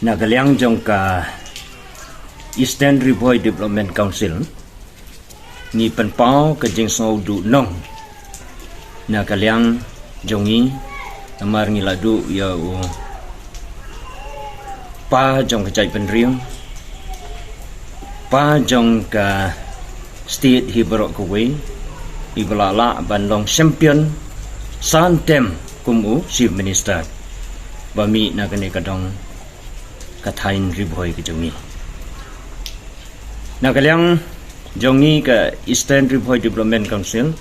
nagaliang jong ka Eastern Riboy Development Council ni penpau ke jing sau du nong nagaliang jongi amar ngiladu ya u pa jong kecai penriang pa jong ka state hibarok kuwe ibalala bandong champion santem kumu chief minister bami nagane kadong kathain riboy ke jongi nagaliang jongi ke Eastern Riboy Development Council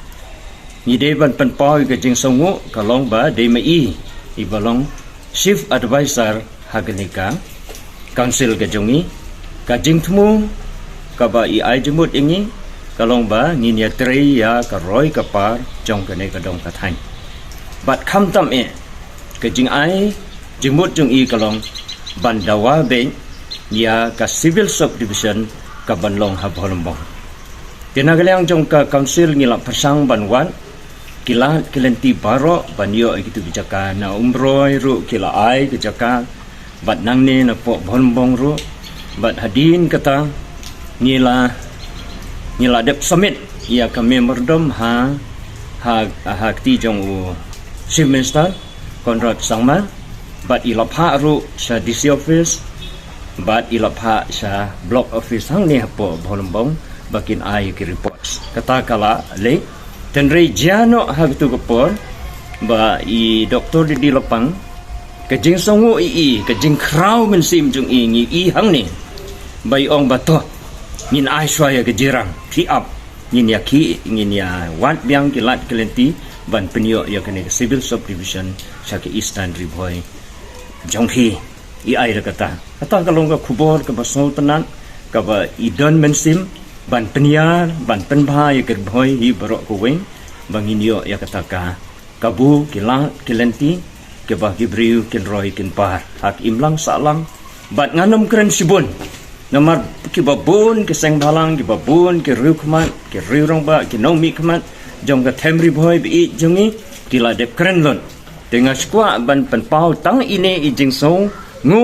ni deban penpau ke jing songu kalong ba de mai ibalong chief advisor hagenika council ke jongi ka jing thmu ka ba I ai jemut ingi kalong ba ni nya trei ya ka roi ka par jong ke ne ka dong ka thain bat kham tam e ke jing ai jemut jong I kalong bandawa be ya ka civil subdivision ka banlong ha bolombong tinagaliang jong ka council ngila persang banwan kila kilenti baro banyo gitu bijaka na umroi ru kila ai bijaka bat nangne na po bolombong ru bat hadin kata ngila dep summit ya ka memorandum ha ti jong u chief minister Conrad Sangma bat ilapha ru sa DC office bat ilapha sa block office hang ni po bolombong bakin ai ki reports kata kala le tenrei jano hagtu kapor ba I doktor di lapang kajing songu I kajing kraw men sim jung I hang ni bai ong bato min ai swaya kejirang ki up ngin ya ki ngin ya wat biang kilat kelenti ban penyo ya kene civil subdivision sa ke Eastern Riboy jonghi I ai kata kalong ka khubor ka basol tanan ka ba idon men sim ban peniar ban penbha ya kerboy hi barok kuweng banginyo ya kataka kabu kilang kilenti ke bah gibriu kin roy kin par hak imlang salang bat nganom kren sibun namar ki babun ke seng balang ki babun ke riu kmat ke riu rong ba ki nomi kmat jong ka temri boy bi jongi kila dep kren lon tengah skwa ban penpau tang ini I jing so ngu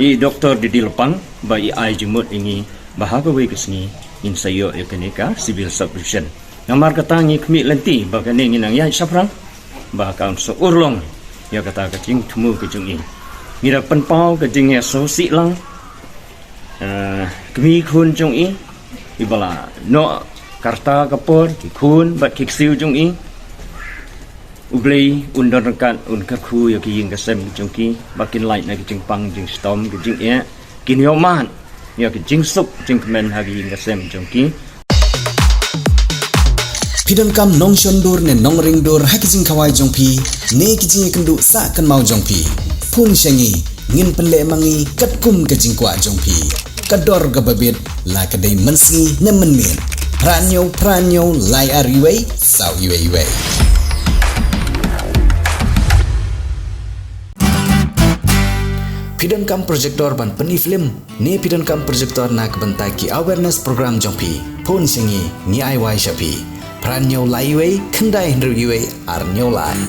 I doktor di lepang ba I ai jemut ingi bahaga we kesni in sayo ekenika civil subdivision namar katangi kmi lenti ba kane nginang ya saprang ba kaun so urlong ya kata kacing temu ke jungi ngira penpau ke jing ya so si lang kmi khun jungi ibala no karta kapor ki khun ba kiksiu jungi ublei undon rekat un kakhu ya ki ying kasem jungki bakin light na ki jing pang jing storm ki jing ya kin yoman ya ke jingsuk jingmen hagi ngasem jongki pidon kam nong shondur ne nong ringdur haki jing khawai jongpi ne ki jing kendu sa kan mau jongpi pun shengi ngin penle mangi katkum ke jingkwa jongpi kador gababit la kadai mensi ne menmin pranyo lai ariwei sau iwei Pidon kam projector ban peni film ne pidon kam projector nak bentai ki awareness program jongpi pun singi ni ai wai shapi pranyo laiwei kendai hendriwei ar nyolai